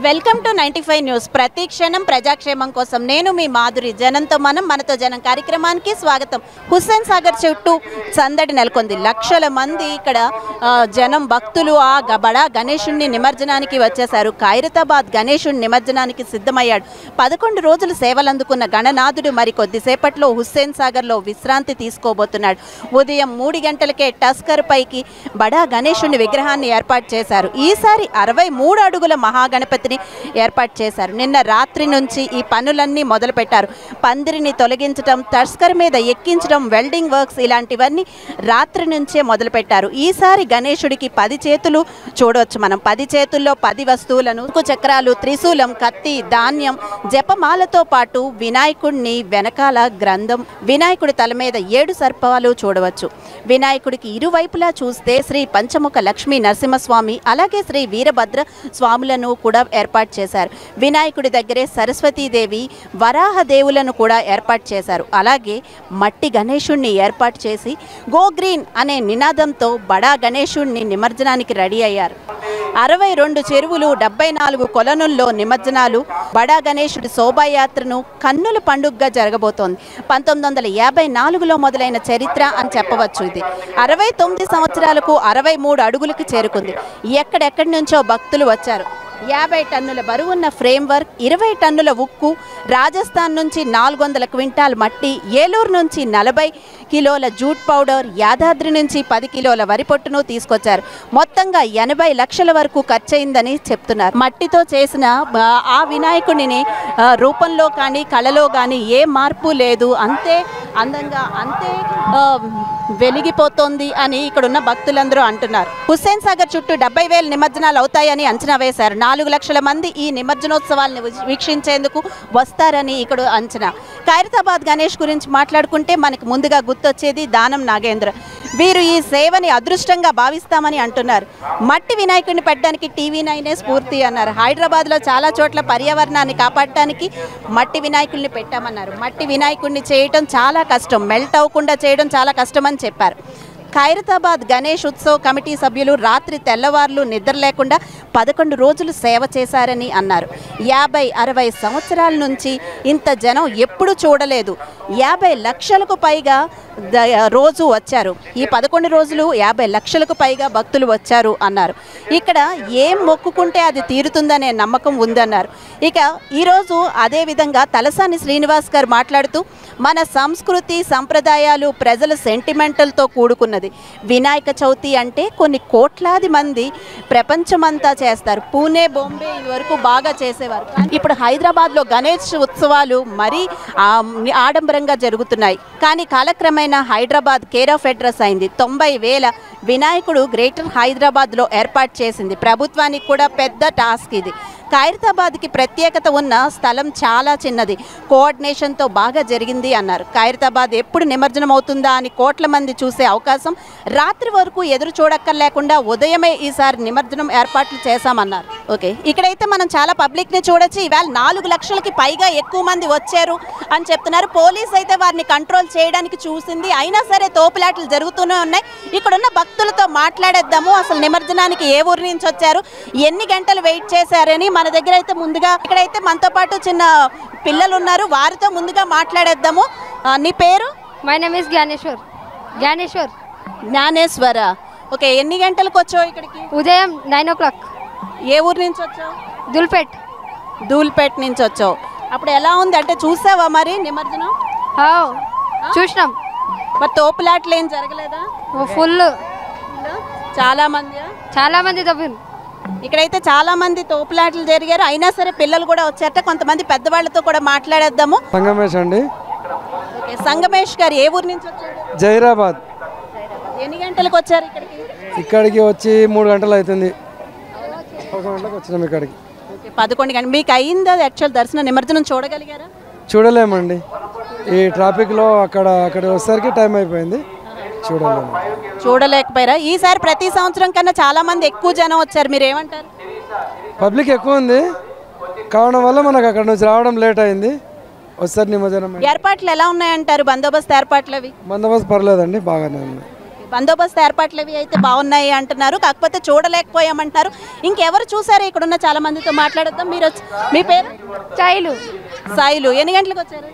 Welcome to 95 news. ప్రతి క్షణం ప్రజాక్షేమం కోసం నేను మీ మాధురి. జనంతో మనతో జనం కార్యక్రమానికి స్వాగతం. హుస్సేన్ సాగర్ చుట్టూ సందడి నెలకొంది. లక్షల మంది ఇక్కడ జనం భక్తులు బడా గణేశుణ్ణి నిమజ్జనానికి వచ్చేశారు. ఖైరతాబాద్ గణేశుణ్ణి నిమజ్జనానికి సిద్ధమయ్యాడు. 11 రోజులు సేవలందుకున్న గణనాథుడు మరి కొద్దిసేపట్లో హుస్సేన్ సాగర్లో విశ్రాంతి తీసుకోబోతున్నాడు. ఉదయం 3 గంటలకే టస్కర్ పైకి బడా గణేశుని విగ్రహాన్ని ఏర్పాటు చేశారు. ఈసారి 63 అడుగుల మహాగణపతిని ఏర్పాటు చేశారు. నిన్న రాత్రి నుంచి ఈ పనులన్నీ మొదలుపెట్టారు. పందిరిని తొలగించడం, టస్కర్ మీద ఎక్కించడం, వెల్డింగ్ వర్క్స్ ఇలాంటివన్నీ రాత్రి నుంచే మొదలుపెట్టారు. ఈసారి గణేశుడికి 10 చేతులు చూడవచ్చు మనం. 10 చేతుల్లో 10 వస్తువులను, చక్రాలు, త్రిశూలం, కత్తి, ధాన్యం, జపమాలతో పాటు వినాయకుడిని వెనకాల గ్రంథం, వినాయకుడి తల మీద 7 సర్పాలు చూడవచ్చు. వినాయకుడికి ఇరువైపులా చూస్తే శ్రీ పంచముఖ లక్ష్మీ నరసింహస్వామి అలాగే శ్రీ వీరభద్ర స్వాములను కూడా ఏర్పాటు చేశారు. వినాయకుడి దగ్గరే సరస్వతీదేవి, వరాహ దేవులను కూడా ఏర్పాటు చేశారు. అలాగే మట్టి గణేశుణ్ణి ఏర్పాటు చేసి గో గ్రీన్ అనే నినాదంతో బడా గణేశుణ్ణి నిమజ్జనానికి రెడీ అయ్యారు. 62 చెరువులు, 74 కొలనుల్లో నిమజ్జనాలు, బడా గణేశుడి శోభాయాత్రను కన్నుల పండుగగా జరగబోతోంది. 1954లో మొదలైన చరిత్ర అని చెప్పవచ్చు. ఇది 69 సంవత్సరాలకు 63 అడుగులకు చేరుకుంది. ఎక్కడెక్కడి నుంచో భక్తులు వచ్చారు. 50 టన్నుల బరువున్న ఫ్రేమ్వర్క్, 20 టన్నుల ఉక్కు, రాజస్థాన్ నుంచి 400 క్వింటాల్ మట్టి, ఏలూరు నుంచి 40 కిలోల జూట్ పౌడర్, యాదాద్రి నుంచి 10 కిలోల వరి పొట్టును తీసుకొచ్చారు. మొత్తంగా 80 లక్షల వరకు ఖర్చయిందని చెప్తున్నారు. మట్టితో చేసిన ఆ వినాయకుడిని రూపంలో కానీ కళలో కానీ ఏ మార్పు లేదు, అంతే అందంగా అంతే వెలిగిపోతోంది అని ఇక్కడున్న భక్తులందరూ అంటున్నారు. హుస్సేన్ సాగర్ చుట్టూ 70,000 నిమజ్జనాలు అవుతాయని అంచనా వేశారు. 4 లక్షల మంది ఈ నిమజ్జనోత్సవాలను వీక్షించేందుకు వస్తారని ఇక్కడ అంచనా. ఖైరతాబాద్ గణేష్ గురించి మాట్లాడుకుంటే మనకు ముందుగా గుర్తొచ్చేది దానం నాగేంద్ర. వీరు ఈ సేవని అదృష్టంగా భావిస్తామని అంటున్నారు. మట్టి వినాయకుడిని పెట్టడానికి TV9 స్ఫూర్తి అన్నారు. హైదరాబాద్లో చాలా చోట్ల పర్యావరణాన్ని కాపాడటానికి మట్టి వినాయకుడిని పెట్టామన్నారు. మట్టి వినాయకుడిని చేయటం చాలా కష్టం, మెల్ట్ అవ్వకుండా చేయడం చాలా కష్టమని చెప్పారు. ఖైరతాబాద్ గణేష్ ఉత్సవ్ కమిటీ సభ్యులు రాత్రి తెల్లవార్లు నిద్ర లేకుండా 11 రోజులు సేవ చేశారని అన్నారు. 50-60 సంవత్సరాల నుంచి ఇంత జనం ఎప్పుడు చూడలేదు. 50 లక్షలకు పైగా రోజు వచ్చారు. ఈ 11 రోజులు 50 లక్షలకు పైగా భక్తులు వచ్చారు అన్నారు. ఇక్కడ ఏం మొక్కుకుంటే అది తీరుతుందనే నమ్మకం ఉందన్నారు. ఇక ఈరోజు అదేవిధంగా తలసాని శ్రీనివాస్ గారు మాట్లాడుతూ మన సంస్కృతి సంప్రదాయాలు ప్రజల సెంటిమెంటల్తో కూడుకున్నది. వినాయక చవితి అంటే కొన్ని కోట్లాది మంది ప్రపంచమంతా చేస్తారు. పూణే, బాంబే వరకు బాగా చేసేవారు. ఇప్పుడు హైదరాబాద్లో గణేష్ ఉత్సవాలు మరీ ఆడంబరంగా జరుగుతున్నాయి. కానీ కాలక్రమేణా హైదరాబాద్ కేర్ ఆఫ్ అడ్రస్ అయింది. 90,000 వినాయకుడు గ్రేటర్ హైదరాబాద్లో ఏర్పాటు చేసింది. ప్రభుత్వానికి కూడా పెద్ద టాస్క్ ఇది. ఖైరతాబాద్కి ప్రత్యేకత ఉన్న స్థలం చాలా చిన్నది, కోఆర్డినేషన్తో బాగా జరిగింది అన్నారు. ఖైరతాబాద్ ఎప్పుడు నిమజ్జనం అవుతుందా అని కోట్ల మంది చూసే అవకాశం రాత్రి వరకు ఎదురు చూడక్కర్లేకుండా ఉదయమే ఈసారి నిమజ్జనం ఏర్పాట్లు చేశామన్నారు. ఓకే, ఇక్కడైతే మనం చాలా పబ్లిక్ని చూడొచ్చు. ఈవేళ 4 లక్షలకి పైగా ఎక్కువ మంది వచ్చారు అని చెప్తున్నారు. పోలీస్ అయితే వారిని కంట్రోల్ చేయడానికి చూసింది, అయినా సరే తోపులాటలు జరుగుతూనే ఉన్నాయి. ఇక్కడున్న భక్తులతో మాట్లాడేద్దాము. అసలు నిమజ్జనానికి ఏ ఊరి నుంచి వచ్చారు, ఎన్ని గంటలు వెయిట్ చేశారని మన దగ్గర అయితే ముందుగా ఇక్కడైతే మనతో పాటు చిన్న పిల్లలు ఉన్నారు, వారితో ముందుగా మాట్లాడేద్దాము. నీ పేరు? My name is Jnaneshwara. Okay, ఎన్ని గంటలకు వచ్చావు ఇక్కడికి? ఉదయం 9 o'clock. ఏ ఊరు నుంచి వచ్చావు? దూల్పేట్ నుంచి వచ్చావు. అప్పుడు ఎలా ఉంది అంటే చూసావా మరి నిమజ్జనం? చూసినాం. మరి తోపులాట్లు ఏం జరగలేదా? ఫుల్, చాలా మంది తప్పింది. ఇక్కడైతే చాలా మంది తోపులాటలు జరిగారు, అయినా సరే పిల్లలు కూడా వచ్చారట. కొంతమంది పెద్దవాళ్ళతో కూడా మాట్లాడేద్దాము. సంగమేష్ అండి. ఓకే, సంగమేష్ గారు ఏ ఊరు నుంచి వచ్చారు? జైరాబాద్. ఎన్ని గంటలకు వచ్చారు ఇక్కడికి వచ్చి 3 గంటలు అవుతుంది. 1 గంటలకు వచ్చినాం ఇక్కడికి. 11 గంటలు. మీకు అయిందా యాక్చువల్ దర్శనం, నిమజ్జనం చూడగలిగారా? చూడలేమండి, ఈ ట్రాఫిక్లో అక్కడ వచ్చేసరికి టైం అయిపోయింది, చూడలేకపోయారా? ఈసారి ప్రతి సంవత్సరం కన్నా చాలా మంది ఎక్కువ జనం వచ్చారు, మీరు ఏమంటారు? పబ్లిక్ ఎక్కువ ఉంది కావడం వల్ల మనకు అక్కడ నుంచి రావడం లేట్ అయింది. ఒకసారి నిమజ్జనం ఏర్పాట్లు ఎలా ఉన్నాయంటారు? బందోబస్తు ఏర్పాట్లు అవి? బందోబస్తు పర్లేదండి, బాగానే ఉంది. బందోబస్తు ఏర్పాట్లు ఇవి అయితే బాగున్నాయి అంటున్నారు, కాకపోతే చూడలేకపోయామంటున్నారు. ఇంకెవరు చూసారు? ఇక్కడున్న చాలా మందితో మాట్లాడద్దాం. మీరు మీ పేరు? చైలు సాయిలు. ఎన్ని గంటలకు వచ్చారు?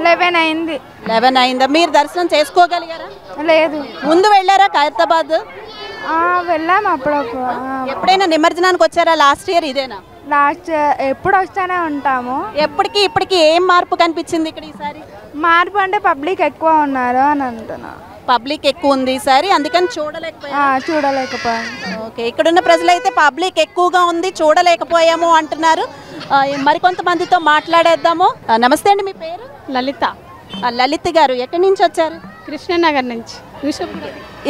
11 అయింది. 11 అయిందా? మీరు దర్శనం చేసుకోగలిగారా? లేదు, ముందు వెళ్ళారా ఖైరతాబాద్? వెళ్ళాము అప్పుడప్పుడు. ఎప్పుడైనా నిమజ్జనానికి వచ్చారా? లాస్ట్ ఇయర్ ఇదేనా? లాస్ట్ ఎప్పుడు వస్తూనే ఉంటాము. ఎప్పటికి ఇప్పటికి ఏం మార్పు కనిపించింది ఇక్కడ ఈసారి? మార్పు అంటే పబ్లిక్ ఎక్కువ ఉన్నారు అని అంటున్నా. పబ్లిక్ ఎక్కువ ఉంది ఈసారి, అందుకని చూడలేకపోయాము. ఓకే, ఇక్కడున్న ప్రజలైతే పబ్లిక్ ఎక్కువగా ఉంది, చూడలేకపోయాము అంటున్నారు. మరికొంతమందితో మాట్లాడేద్దాము. నమస్తే అండి, మీ పేరు? లలిత. లలిత్ గారు, ఎక్కడి నుంచి వచ్చారు? కృష్ణనగర్ నుంచి.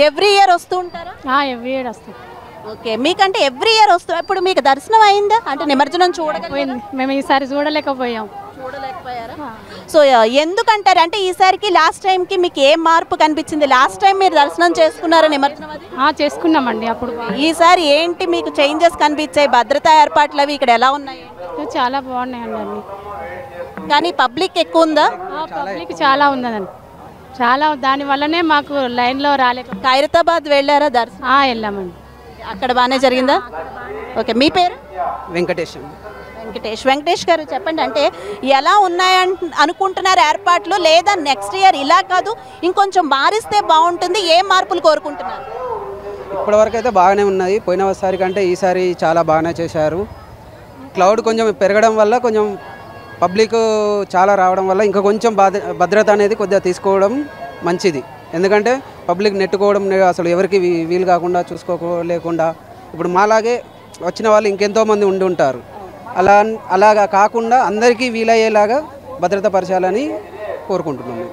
ఎవ్రీ ఇయర్ వస్తూ ఉంటారా? ఎవ్రీ ఇయర్ వస్తాం. ఓకే, మీకంటే ఎవ్రీ ఇయర్ వస్తాం. ఇప్పుడు మీకు దర్శనం అయిందా? అంటే నిమజ్జనం చూడకపోయింది, మేము ఈసారి చూడలేకపోయాం. చూడలేకపోయారా? సో ఎందుకంటారు? అంటే ఈసారికి లాస్ట్ టైంకి మీకు ఏం మార్పు కనిపించింది? లాస్ట్ టైం మీరు దర్శనం చేసుకున్నారా నిమజ్జనం అది? చేసుకున్నామండి అప్పుడు. ఈసారి ఏంటి మీకు చేంజెస్ కనిపించాయి? భద్రతా ఏర్పాట్లు అవి ఇక్కడ ఎలా ఉన్నాయి? చాలా బాగున్నాయండి అన్ని. కానీ పబ్లిక్ ఎక్కువ ఉందా? పబ్లిక్ చాలా ఉందండి, చాలా. దాని వల్లనే మాకు లైన్లో రాలేక. ఖైరతాబాద్ వెళ్ళారా దర్శనం? వెళ్ళామండి. అక్కడ బాగానే జరిగిందా? ఓకే, మీ పేరు? వెంకటేష్. వెంకటేష్ గారు చెప్పండి, అంటే ఎలా అనుకుంటున్నారు ఏర్పాట్లు? లేదా నెక్స్ట్ ఇయర్ ఇలా కాదు ఇంకొంచెం మారిస్తే బాగుంటుంది, ఏం మార్పులు కోరుకుంటున్నారు? ఇప్పటివరకు అయితే బాగానే ఉన్నాయి. పోయినసారి కంటే ఈసారి చాలా బాగానే చేశారు. క్లౌడ్ కొంచెం పెరగడం వల్ల, కొంచెం పబ్లిక్ చాలా రావడం వల్ల ఇంకా కొంచెం భద్రత అనేది కొద్దిగా తీసుకోవడం మంచిది. ఎందుకంటే పబ్లిక్ నెట్టుకోవడం అసలు ఎవరికి వీలు కాకుండా చూసుకోలేకుండా, ఇప్పుడు మాలాగే వచ్చిన వాళ్ళు ఇంకెంతో మంది ఉండి ఉంటారు. అలాగా కాకుండా అందరికీ వీలయ్యేలాగా భద్రత పరచాలని కోరుకుంటున్నాము.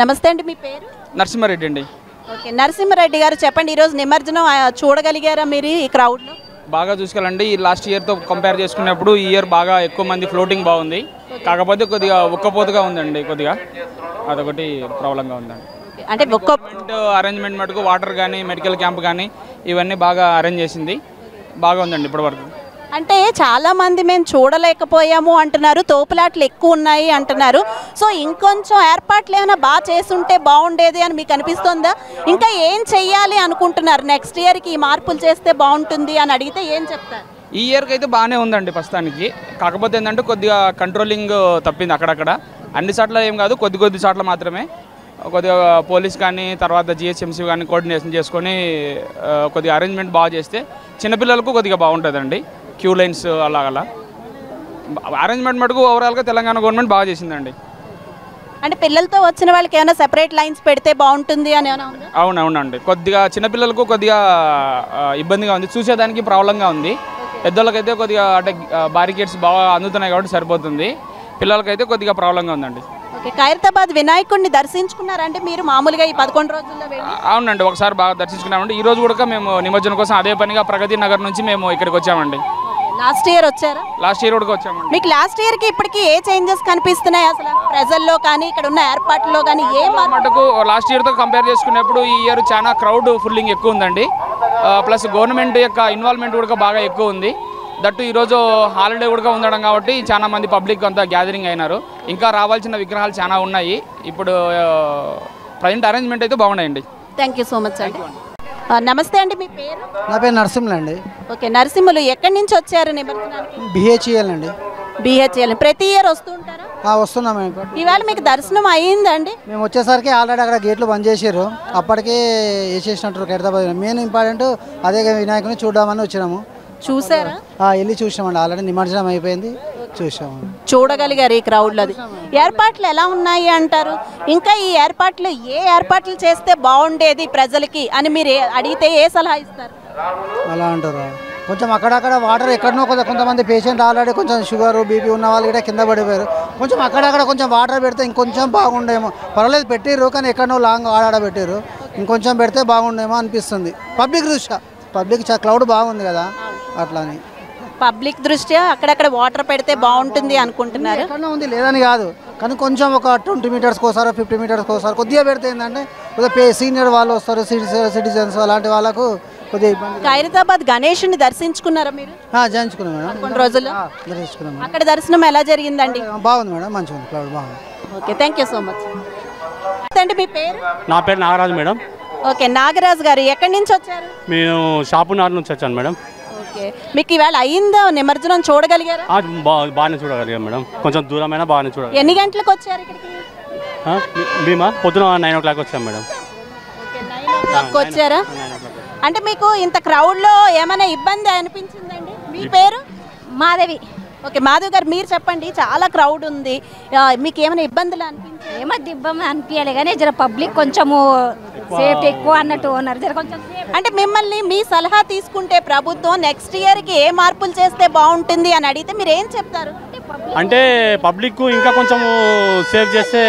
నమస్తే అండి, మీ పేరు? నరసింహారెడ్డి అండి. ఓకే, నరసింహారెడ్డి గారు చెప్పండి, ఈరోజు నిమజ్జనం చూడగలిగారా మీరు ఈ క్రౌడ్లో? బాగా చూసుకోవాలండి. ఈ లాస్ట్ ఇయర్తో కంపేర్ చేసుకున్నప్పుడు ఈ ఇయర్ బాగా ఎక్కువ మంది, ఫ్లోటింగ్ బాగుంది. కాకపోతే కొద్దిగా ఉక్కపోతగా ఉందండి, కొద్దిగా అదొకటి ప్రాబ్లంగా ఉందండి. అంటే అరేంజ్మెంట్ మటుకు వాటర్ కానీ మెడికల్ క్యాంప్ కానీ ఇవన్నీ బాగా అరేంజ్ చేసింది, బాగా ఉందండి ఇప్పటివరకు. అంటే చాలా మంది మేము చూడలేకపోయాము అంటున్నారు, తోపులాట్లు ఎక్కువ ఉన్నాయి అంటున్నారు. సో ఇంకొంచెం ఏర్పాట్లు ఏమైనా బాగా చేసుంటే బాగుండేది అని మీకు అనిపిస్తుందా? ఇంకా ఏం చెయ్యాలి అనుకుంటున్నారు? నెక్స్ట్ ఇయర్కి ఈ మార్పులు చేస్తే బాగుంటుంది అని అడిగితే ఏం చెప్తారు? ఈ ఇయర్కి అయితే బాగానే ఉందండి ప్రస్తుతానికి. కాకపోతే ఏంటంటే కొద్దిగా కంట్రోలింగ్ తప్పింది అక్కడక్కడ. అన్ని చోట్ల ఏం కాదు, కొద్ది చోట్ల మాత్రమే. కొద్దిగా పోలీస్ కానీ తర్వాత జిహెచ్ఎంసీ కానీ కోఆర్డినేషన్ చేసుకొని కొద్దిగా అరేంజ్మెంట్ బాగా చేస్తే చిన్నపిల్లలకు కొద్దిగా బాగుంటుందండి. క్యూ లైన్స్ అలా అరేంజ్మెంట్ మటుకు ఓవరాల్గా తెలంగాణ గవర్నమెంట్ బాగా చేసిందండి. అంటే పిల్లలతో వచ్చిన వాళ్ళకి ఏమైనా సెపరేట్ లైన్స్ పెడితే బాగుంటుంది అని ఏమైనా ఉందా? అవునవునండి, కొద్దిగా చిన్నపిల్లలకు కొద్దిగా ఇబ్బందిగా ఉంది, చూసేదానికి ప్రాబ్లంగా ఉంది. పెద్దోళ్ళకైతే కొద్దిగా అంటే బారికేడ్స్ బాగా అందుతున్నాయి కాబట్టి సరిపోతుంది. పిల్లలకైతే కొద్దిగా ప్రాబ్లంగా ఉందండి. ఓకే, ఖైరతాబాద్ వినాయకుడిని దర్శించుకున్నారంటే మీరు మామూలుగా ఈ 11 రోజుల్లో? అవునండి, ఒకసారి బాగా దర్శించుకున్నామండి. ఈ రోజు కూడా మేము నిమజ్జనం కోసం అదే పనిగా ప్రగతి నగర్ నుంచి మేము ఇక్కడికి వచ్చామండి. లాస్ట్ ఇయర్ వచ్చారా? లాస్ట్ ఇయర్ కూడా వచ్చామండి. మీకు లాస్ట్ ఇయర్కి ఇప్పటికి ఏ చేంజెస్ కనిపిస్తున్నాయి అసలు ప్రజల్లో కానీ ఇక్కడ ఉన్న ఏర్పాట్లలో కానీ? ఏ మటుకు లాస్ట్ ఇయర్తో కంపేర్ చేసుకున్నప్పుడు ఈ ఇయర్ చాలా క్రౌడ్ ఫుల్లింగ్ ఎక్కువ ఉందండి. ప్లస్ గవర్నమెంట్ యొక్క ఇన్వాల్వ్మెంట్ కూడా బాగా ఎక్కువ ఉంది. దట్టు ఈరోజు హాలిడే కూడా ఉండడం కాబట్టి చాలా మంది పబ్లిక్ అంతా గ్యాదరింగ్ అయినారు. ఇంకా రావాల్సిన విగ్రహాలు చాలా ఉన్నాయి. ఇప్పుడు ప్రజెంట్ అరేంజ్మెంట్ అయితే బాగున్నాయండి. థ్యాంక్ యూ సో మచ్ అండి. నమస్తే అండి, మీ పేరు? నా పేరు నరసింహులు అండి. ఓకే, నరసింహులు ఎక్కడి నుంచి వచ్చారు నిమజ్జనానికి? బిహెచ్ఎల్ అండి. బిహెచ్ఎల్ ప్రతి ఇయర్ వస్తూ ఉంటారా? వస్తున్నాం. ఇవాళ మీకు దర్శనం అయ్యిందండి? మేము వచ్చేసరికి ఆల్రెడీ అక్కడ గేట్లు బంద్ చేసారు, అప్పటికే వేసేసినట్టు ఖైరతాబాద్. మెయిన్ ఇంపార్టెంట్ అదే వినాయకుని చూద్దామని వచ్చినాము. చూసారా? వెళ్ళి చూసామండి, ఆల్రెడీ నిమజ్జనం అయిపోయింది, చూసాము. చూడగలిగారు ఈ క్రౌడ్లో? ఏర్పాట్లు ఎలా ఉన్నాయి అంటారు? ఇంకా ఈ ఏర్పాట్లు ఏ ఏర్పాట్లు చేస్తే బాగుండేది ప్రజలకి అని మీరు అడిగితే ఏ సలహా ఇస్తారు? అలా అంటారు. కొంచెం అక్కడక్కడ వాటర్ ఎక్కడనో కొంతమంది పేషెంట్ ఆల్రెడీ కొంచెం షుగర్ బీపీ ఉన్న వాళ్ళు కూడా కింద పడిపోయారు. కొంచెం అక్కడక్కడ కొంచెం వాటర్ పెడితే ఇంకొంచెం బాగుండేమో. పర్వాలేదు పెట్టిర్రు, కానీ ఎక్కడనో లాంగ్ ఆడాడ పెట్టారు. ఇంకొంచెం పెడితే బాగుండేమో అనిపిస్తుంది. పబ్లిక్ దృష్ట్యా క్లౌడ్ బాగుంది కదా, అట్లా అని పబ్లిక్ దృష్ట్యా అక్కడక్కడ వాటర్ పెడితే బాగుంటుంది అనుకుంటున్నారు. ఎక్కడో ఉంది లేదని కాదు, కానీ కొంచెం ఒక 20 మీటర్స్కి ఒకసారి 50 మీటర్స్కి ఒకసారి కొద్దిగా పెడితే ఏంటంటే కొద్దిగా సీనియర్ వాళ్ళు వస్తారు, సిటిజన్స్ అలాంటి వాళ్ళకు కొద్దిగా ఇబ్బంది. ఖైరతాబాద్ గణేష్ని దర్శించుకున్నారా మీరు? చేయించుకున్నాం మేడం, కొన్ని రోజులు దర్శించుకున్నాం. అక్కడ దర్శనం ఎలా జరిగిందండి? బాగుంది మేడం, మంచిగా ఉంది, క్లౌడ్ బాగుంది. Okay, thank you so much అండి. మీ పేరు? నా పేరు నాగరాజు మేడం. ఓకే, నాగరాజు గారు ఎక్కడి నుంచి వచ్చారు? మేము షాపునార్ నుంచి వచ్చాను మేడం. ఓకే, మీకు ఇవాళ అయిందా నిమజ్జనం చూడగలిగారా? బాగానే చూడగలిగాం మేడం, కొంచెం దూరమైనా బాగానే చూడగలిగాం. ఎన్ని గంటలకు వచ్చారు ఇక్కడికి? మేమా పొద్దున 9 o'clock వచ్చాం మేడం. 9 o'clock వచ్చారా? అంటే మీకు ఇంత క్రౌడ్లో ఏమైనా ఇబ్బంది అనిపించిందండి? మీ పేరు? మాధవి. ఓకే, మాధవ్ గారు మీరు చెప్పండి, చాలా క్రౌడ్ ఉంది, మీకు ఏమైనా ఇబ్బందులు అనిపించాయి? ఏమన్నా ఇబ్బంది అనిపించాలి కానీ జర పబ్లిక్ కొంచెము సేఫ్టీ ఎక్కువ అన్నట్టు ఉన్నారు. జర కొంచెం అంటే మిమ్మల్ని మీ సలహా తీసుకుంటే ప్రభుత్వం నెక్స్ట్ ఇయర్కి ఏ మార్పులు చేస్తే బాగుంటుంది అని అడిగితే మీరు ఏం చెప్తారు? అంటే పబ్లిక్ ఇంకా కొంచెం సేవ్ చేస్తే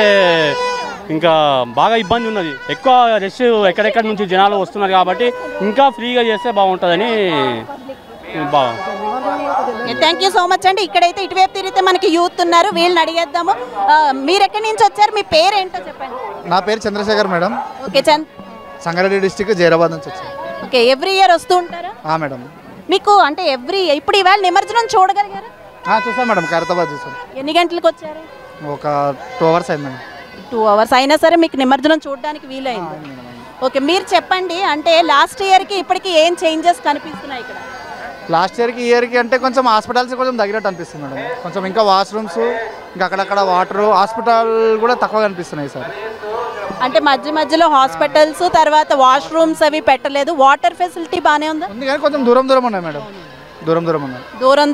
ఇంకా బాగా ఇబ్బంది ఉన్నది. ఎక్కువ రష్ ఎక్కడెక్కడి నుంచి జనాలు వస్తున్నారు కాబట్టి ఇంకా ఫ్రీగా చేస్తే బాగుంటుందని బాగా. థ్యాంక్ యూ సో మచ్ అండి. ఇక్కడైతే ఇటువైపు తిరిగితే మనకి యూత్ ఉన్నారు, వీళ్ళని అడిగేద్దాము. మీరు ఎక్కడి నుంచి వచ్చారు, మీ పేరు ఏంటో చెప్పండి. నా పేరు Chandrashekar madam. Okay, Sangareddy district Zaheerabad నుంచి వచ్చాను. ఓకే, ఎవ్రీ ఇయర్ వస్తూ ఉంటారా? మేడం. మీకు అంటే ఇప్పుడు ఇవాళ నిమజ్జనం చూడగలిగారా? చూసాను మేడం, ఖైరతాబాద్ చూసాను. ఎన్ని గంటలకు వచ్చారు? ఒక 2 hours అయింది మేడం. 2 hours అయినా సరే మీకు నిమజ్జనం చూడడానికి వీలైంది. ఓకే, మీరు చెప్పండి, అంటే లాస్ట్ ఇయర్కి ఇప్పటికి ఏం చేంజెస్ కనిపిస్తున్నాయి ఇక్కడ? లాస్ట్ ఇయర్కి అంటే కొంచెం హాస్పిటల్స్ కొంచెం తగ్గినట్టు అనిపిస్తుంది మేడం. కొంచెం ఇంకా వాష్రూమ్స్, ఇంకా అక్కడక్కడ వాటర్, హాస్పిటల్ కూడా తక్కువ కనిపిస్తున్నాయి సార్. అంటే మధ్యలో హాస్పిటల్స్, తర్వాత వాష్రూమ్స్ అవి పెట్టలేదు, వాటర్ ఫెసిలిటీ బాగానే ఉందా? ఉంది కానీ కొంచెం దూరం ఉన్నాయి మేడం,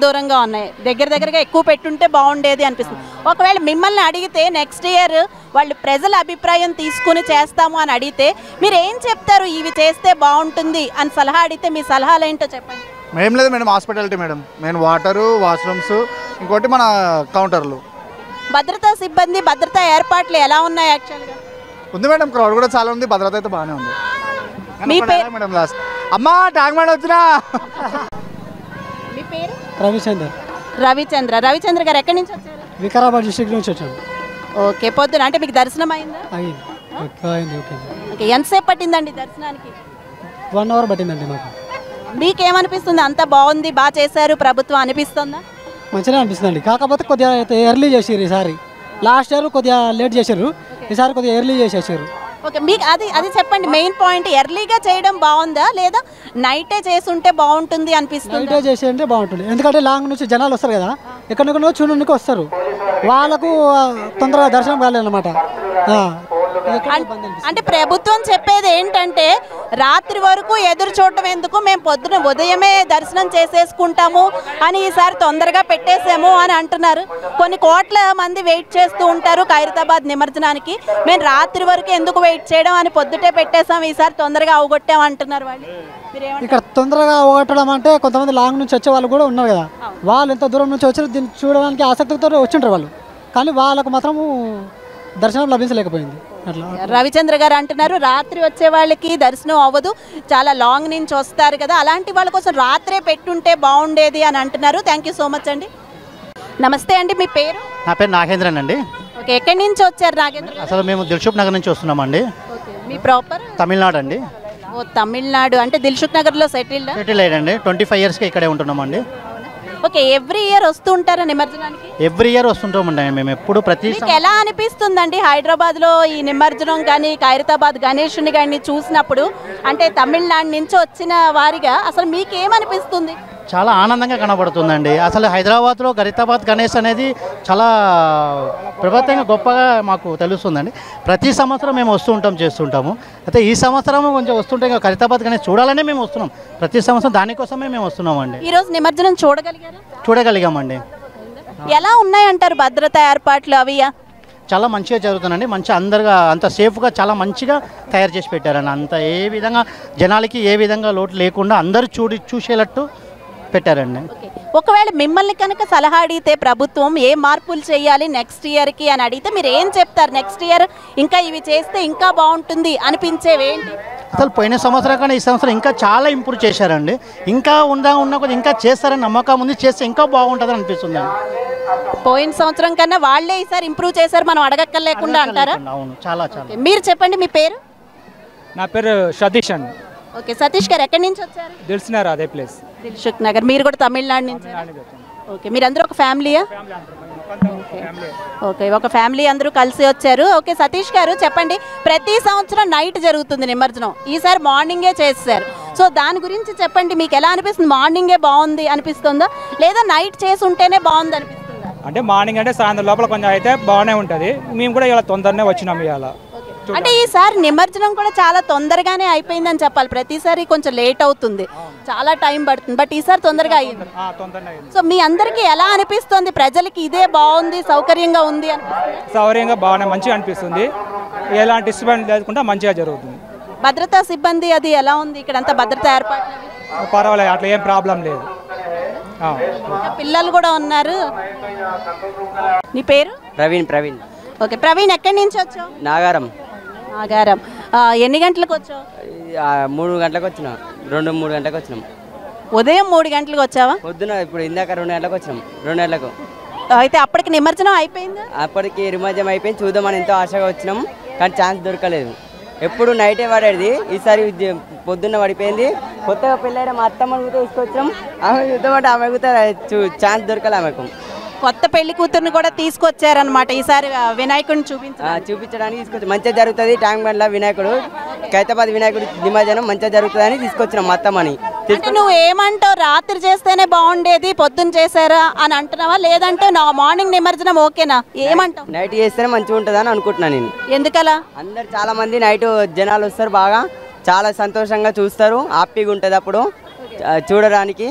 దూరంగా ఉన్నాయి. దగ్గరగా ఎక్కువ పెట్టుంటే బాగుండేది అనిపిస్తుంది. ఒకవేళ మిమ్మల్ని అడిగితే నెక్స్ట్ ఇయర్ వాళ్ళు ప్రజల అభిప్రాయం తీసుకుని చేస్తాము అని అడిగితే మీరు ఏం చెప్తారు? ఇవి చేస్తే బాగుంటుంది అని సలహా అడిగితే మీ సలహాలు ఏంటో చెప్పండి. ఏం లేదు madam, hospitality madam, main water, washrooms, ఇంకోటి మన కౌంటర్లు. భద్రతా సిబ్బంది, భద్రతా ఏర్పాట్లు ఎలా ఉన్నాయి? యాక్చువల్గా ఉంది మేడం, క్రౌడ్ కూడా చాలా ఉంది, భద్రత అయితే బాగానే ఉంది. మీ పేరు? మేడం లాస్ట్ అమ్మా ట్యాంక్ మేడం వచ్చినా. మీ పేరు? రవిచంద్ర గారు ఎక్కడి నుంచి వచ్చారు? వికారాబాద్ డిస్ట్రిక్ట్ నుంచి వచ్చాను. ఓకే, పొద్దున అంటే మీకు దర్శనం అయిందా? అయింది. ఓకే, ఎంతసేపు పట్టిందండి దర్శనానికి? 1 hour పట్టిందండి మాకు. మీకేమనిపిస్తుంది? అంతా బాగుంది, బాగా చేశారు ప్రభుత్వం అనిపిస్తుందా? మంచిగా అనిపిస్తుందండి, కాకపోతే కొద్దిగా ఎర్లీ చేసారు ఈసారి. లాస్ట్ ఇయర్ కొద్దిగా లేట్ చేశారు, ఈసారి కొద్దిగా ఎర్లీ చేసేసారు. ఓకే, మీకు అది చెప్పండి, మెయిన్ పాయింట్. ఎర్లీగా చేయడం బాగుందా లేదా నైటే చేసుంటే బాగుంటుంది అనిపిస్తుంది? నైటే చేసి అంటే బాగుంటుంది, ఎందుకంటే లాంగ్ నుంచి జనాలు వస్తారు కదా, ఎక్కడికో చూడడానికి వస్తారు, వాళ్ళకు తొందరగా దర్శనం కాలేదన్నమాట. అంటే ప్రభుత్వం చెప్పేది ఏంటంటే రాత్రి వరకు ఎదురు చూడటం ఎందుకు, మేము పొద్దున ఉదయమే దర్శనం చేసేసుకుంటాము అని ఈసారి తొందరగా పెట్టేసాము అని అంటున్నారు. కొన్ని కోట్ల మంది వెయిట్ చేస్తూ ఉంటారు ఖైరతాబాద్ నిమజ్జనానికి, మేము రాత్రి వరకు ఎందుకు వెయిట్ చేయడం అని పొద్దుటే పెట్టేసాం, ఈసారి తొందరగా అవగొట్టాం అంటున్నారు వాళ్ళు. ఇక్కడ తొందరగా అవగొట్టడం అంటే కొంతమంది లాంగ్ నుంచి వచ్చే వాళ్ళు కూడా ఉన్నారు కదా, వాళ్ళు ఎంత దూరం నుంచి వచ్చారో దీన్ని చూడడానికి ఆసక్తితో వచ్చింటారు వాళ్ళు, కానీ వాళ్ళకు మాత్రము దర్శనం లభించలేకపోయింది. రవిచంద్ర గారు అంటున్నారు రాత్రి వచ్చే వాళ్ళకి దర్శనం అవ్వదు, చాలా లాంగ్ నుంచి వస్తారు కదా, అలాంటి వాళ్ళ కోసం రాత్రే పెట్టుంటే బాగుండేది అని అంటున్నారు. థ్యాంక్ యూ సో మచ్ అండి. నమస్తే అండి, మీ పేరు? నా పేరు నాగేంద్రన్ అండి. ఓకే, ఎక్కడి నుంచి వచ్చారు నాగేంద్ర? అసలు మేము దిల్సుఖ్ నగర్ నుంచి వస్తున్నామండి. మీ ప్రాపర్? తమిళనాడు అండి. ఓ, తమిళనాడు. అంటే దిల్సుఖ్ నగర్లో సెటిల్ అయ్యండి. 25 yearsకి ఇక్కడే ఉంటున్నామండి. ఓకే, ఎవ్రీ ఇయర్ వస్తూ ఉంటారా నిమజ్జనానికి? ఎవ్రీ ఇయర్ వస్తుంటామండి మేము ఎప్పుడు. ప్రతి ఎలా అనిపిస్తుందండి హైదరాబాద్లో ఈ నిమజ్జనం కానీ ఖైరతాబాద్ గణేషుని కానీ చూసినప్పుడు? అంటే తమిళనాడు నుంచి వచ్చిన వారిగా అసలు మీకేమనిపిస్తుంది? చాలా ఆనందంగా కనబడుతుందండి. అసలు హైదరాబాద్లో ఖైరతాబాద్ గణేష్ అనేది చాలా ప్రభుత్వంగా గొప్పగా మాకు తెలుస్తుందండి. ప్రతి సంవత్సరం మేము వస్తూ ఉంటాం, చేస్తుంటాము. అయితే ఈ సంవత్సరం కొంచెం వస్తుంటే ఖైరతాబాద్ గణేష్ చూడాలనే మేము వస్తున్నాం. ప్రతి సంవత్సరం దానికోసమే మేము వస్తున్నామండి. ఈరోజు నిమజ్జనం చూడగలిగారా? చూడగలిగామండి. ఎలా ఉన్నాయంటారు భద్రతా ఏర్పాట్లు అవి? చాలా మంచిగా జరుగుతుందండి. అందరుగా అంత సేఫ్గా చాలా మంచిగా తయారు చేసి పెట్టారండి. అంత ఏ విధంగా జనాలకి ఏ విధంగా లోటు లేకుండా అందరూ చూసేటట్టు పెట్టారండి. ఒకవేళ మిమ్మల్ని కనుక సలహా అడిగితే ప్రభుత్వం ఏ మార్పులు చేయాలి నెక్స్ట్ ఇయర్కి అని అడిగితే మీరు ఏం చెప్తారు? నెక్స్ట్ ఇయర్ ఇంకా ఇవి చేస్తే ఇంకా బాగుంటుంది అనిపించేవి ఏంటి? అసలు పోయిన సంవత్సరం కన్నా ఈ సంవత్సరం ఇంకా చాలా ఇంప్రూవ్ చేశారండి. ఇంకా ఉన్న కొద్ది ఇంకా చేస్తారని నమ్మకం ఉంది, చేస్తే ఇంకా బాగుంటుందని అనిపిస్తుంది. పోయిన సంవత్సరం కన్నా వాళ్ళే ఈసారి ఇంప్రూవ్ చేశారు, మనం అడగక్కర్లేకుండా అంటారా? అవును, చాలా. మీరు చెప్పండి, మీ పేరు? నా పేరు సతీష్ అండి. ఓకే, సతీష్ గారు ఎక్కడి నుంచి వచ్చారు? దిల్సుఖ్ నగర్, అదే ప్లేస్. దిల్సుఖ్ నగర్. మీరు కూడా తమిళనాడు నుంచి? ఓకే, మీరందరూ ఒక ఫ్యామిలీయా? ఓకే, ఒక ఫ్యామిలీ అందరూ కలిసి వచ్చారు. ఓకే, సతీష్ గారు చెప్పండి, ప్రతి సంవత్సరం నైట్ జరుగుతుంది నిమజ్జనం, ఈసారి మార్నింగే చేశారు. సో దాని గురించి చెప్పండి, మీకు ఎలా అనిపిస్తుంది? మార్నింగే బాగుంది అనిపిస్తుందా, లేదా నైట్ చేసి ఉంటేనే బాగుంది అనిపిస్తుందా? అంటే మార్నింగ్ అంటే సాయంత్రం లోపల కొంచెం అయితే బాగానే ఉంటుంది. మేము కూడా ఇలా తొందరనే వచ్చినాం ఇవాళ. అంటే ఈసారి నిమజ్జనం కూడా చాలా తొందరగానే అయిపోయిందని చెప్పాలి. ప్రతిసారి కొంచెం లేట్ అవుతుంది, చాలా టైం పడుతుంది, బట్ ఈసారి తొందరగా అయింది. సో మీ అందరికీ ఎలా అనిపిస్తుంది? ప్రజలకి ఇదే బాగుంది, సౌకర్యంగా ఉంది అనిపిస్తుంది? సౌకర్యంగా బాగానే మంచిగా అనిపిస్తుంది. ఎలాంటి డిస్టర్బెన్స్ లేకుండా మంచిగా జరుగుతుంది. భద్రతా సిబ్బంది అది ఎలా ఉంది ఇక్కడ? అంతా భద్రతా ఏర్పాట్లు పర్వాలేదు, అట్లా ఏం ప్రాబ్లం లేదు. పిల్లలు కూడా ఉన్నారు. నీ పేరు? ప్రవీణ్. ఓకే ప్రవీణ్, ఎక్కడి నుంచి వచ్చావు? నాగారం. ఎన్ని గంటలకు వచ్చావు? 3 గంటలకు వచ్చినా, 2-3 గంటలకు వచ్చినాం. ఉదయం 3 గంటలకు వచ్చావా? పొద్దున ఇప్పుడు ఇందాక 2 గంటలకు వచ్చినాం. 2 గంటలకు అయితే అప్పటికి నిమజ్జనం అయిపోయిందా? అప్పటికి నిమజ్జనం అయిపోయింది. చూద్దామని ఎంతో ఆశగా వచ్చినాం, కానీ ఛాన్స్ దొరకలేదు. ఎప్పుడు నైటే పడేది, ఈసారి పొద్దున్న పడిపోయింది. కొత్తగా పెళ్ళైన మా అత్తమ్మని కూడా తీసుకొచ్చాం. ఆమె చూద్దామంటే ఆమె కూడా ఛాన్స్ దొరకలే. ఆమెకు కొత్త పెళ్లి కూతుర్ని కూడా తీసుకొచ్చారనమాట. ఈసారి వినాయకుడిని చూపించడానికి తీసుకొచ్చి మంచిగా జరుగుతుంది. ట్యాంక్ బండ్ల వినాయకుడు, ఖైరతాబాద్ వినాయకుడు నిమజ్జనం మంచిగా జరుగుతుందని తీసుకొచ్చినాం మా అత్తమ్మని. నువ్వు ఏమంటావు? రాత్రి చేస్తేనే బాగుండేది, పొద్దున్న చేశారా అని అంటున్నావా, లేదంటే నా మార్నింగ్ నిమజ్జనం ఓకేనా? ఏమంటావు? నైట్ చేస్తేనే మంచిగా ఉంటుంది అని అనుకుంటున్నాను నేను. ఎందుకలా? అందరు చాలా మంది నైట్ జనాలు వస్తారు, బాగా చాలా సంతోషంగా చూస్తారు, హ్యాపీగా ఉంటుంది అప్పుడు చూడడానికి.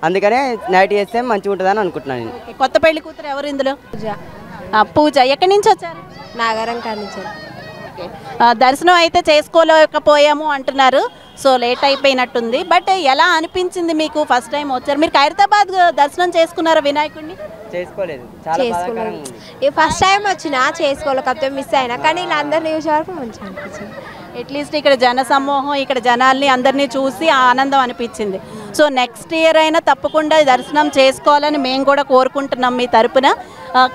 అందుకనే నైట్ చేస్తే మంచిగా ఉంటుందని అనుకుంటున్నాను నేను. కొత్త పెళ్లి కూతురు ఎవరు ఇందులో? పూజ. ఎక్కడి నుంచి వచ్చారు? నాగారం కాడి నుంచి. దర్శనం అయితే చేసుకోలేకపోయాము అంటున్నారు, సో లేట్ అయిపోయినట్టుంది. బట్ ఎలా అనిపించింది మీకు? ఫస్ట్ టైం వచ్చారు మీరు, ఖైరతాబాద్ దర్శనం చేసుకున్నారా వినాయకుడిని? చేసుకోలేదు, ఫస్ట్ టైం వచ్చినా చేసుకోలేకపోతే మిస్ అయినా, కానీ ఇలా అందరినీ చూసే వరకు మంచిగా అనిపించింది. అట్లీస్ట్ ఇక్కడ జన సమూహం, ఇక్కడ జనాల్ని అందరినీ చూసి ఆనందం అనిపించింది. సో నెక్స్ట్ ఇయర్ అయినా తప్పకుండా దర్శనం చేసుకోవాలని మేము కూడా కోరుకుంటున్నాం మీ తరపున.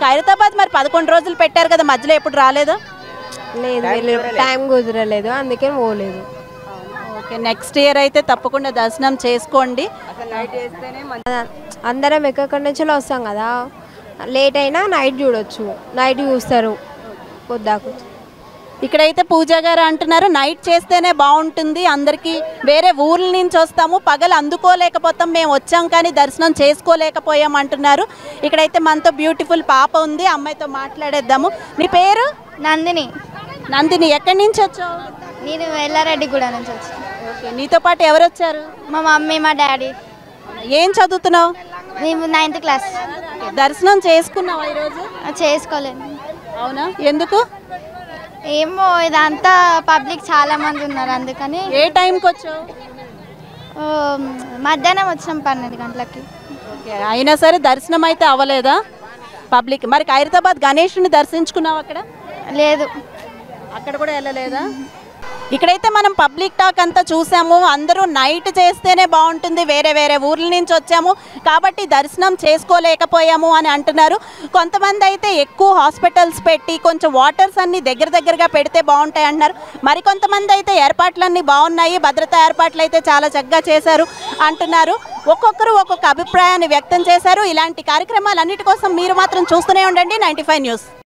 ఖైరతాబాద్ మరి 11 రోజులు పెట్టారు కదా, మధ్యలో ఎప్పుడు రాలేదా? లేదు, టైం కుదరలేదు, అందుకే పోలేదు. ఓకే, నెక్స్ట్ ఇయర్ అయితే తప్పకుండా దర్శనం చేసుకోండి. అందరం ఎక్కడి నుంచో వస్తాం కదా, లేట్ అయినా నైట్ చూడొచ్చు, నైట్ చూస్తారు పొద్దాకు. ఇక్కడైతే పూజా గారు అంటున్నారు నైట్ చేస్తేనే బాగుంటుంది, అందరికీ వేరే ఊర్ల నుంచి వస్తాము, పగలు అందుకోలేకపోతాం, మేము వచ్చాం కానీ దర్శనం చేసుకోలేకపోయాం అంటున్నారు. ఇక్కడైతే మనతో బ్యూటిఫుల్ పాప ఉంది, అమ్మాయితో మాట్లాడేద్దాము. నీ పేరు? నందిని. ఎక్కడి నుంచి వచ్చావు? నేను ఎల్లారెడ్డిగూడ నుంచి వచ్చాను. ఓకే, నీతో పాటు ఎవరు వచ్చారు? మా మమ్మీ, మా డాడీ. ఏం చదువుతున్నావు? మేము 9th క్లాస్. దర్శనం చేసుకున్నావా ఈరోజు? చేసుకోలేదు. అవునా, ఎందుకు? ఏమో, ఇదంతా పబ్లిక్ చాలా మంది ఉన్నారు అందుకని. ఏ టైంకి వచ్చావు? మధ్యాహ్నం వచ్చినాం 12 గంటలకి. ఓకే, అయినా సరే దర్శనం అయితే అవ్వలేదా పబ్లిక్? మరి ఖైరతాబాద్ గణేషుని దర్శించుకున్నావు అక్కడ? లేదు, అక్కడ కూడా వెళ్ళలేదా? ఇక్కడైతే మనం పబ్లిక్ టాక్ అంతా చూసాము, అందరూ నైట్ చేస్తేనే బాగుంటుంది, వేరే వేరే ఊర్ల నుంచి వచ్చాము కాబట్టి దర్శనం చేసుకోలేకపోయాము అని అంటున్నారు. కొంతమంది అయితే ఎక్కువ హాస్పిటల్స్ పెట్టి కొంచెం వాటర్స్ అన్ని దగ్గరగా పెడితే బాగుంటాయి అంటున్నారు. మరికొంతమంది అయితే ఏర్పాట్లన్నీ బాగున్నాయి, భద్రతా ఏర్పాట్లు అయితే చాలా చక్కగా చేశారు అంటున్నారు. ఒక్కొక్కరు ఒక్కొక్క అభిప్రాయాన్ని వ్యక్తం చేశారు. ఇలాంటి కార్యక్రమాలన్నిటి కోసం మీరు మాత్రం చూస్తూనే ఉండండి 95 న్యూస్.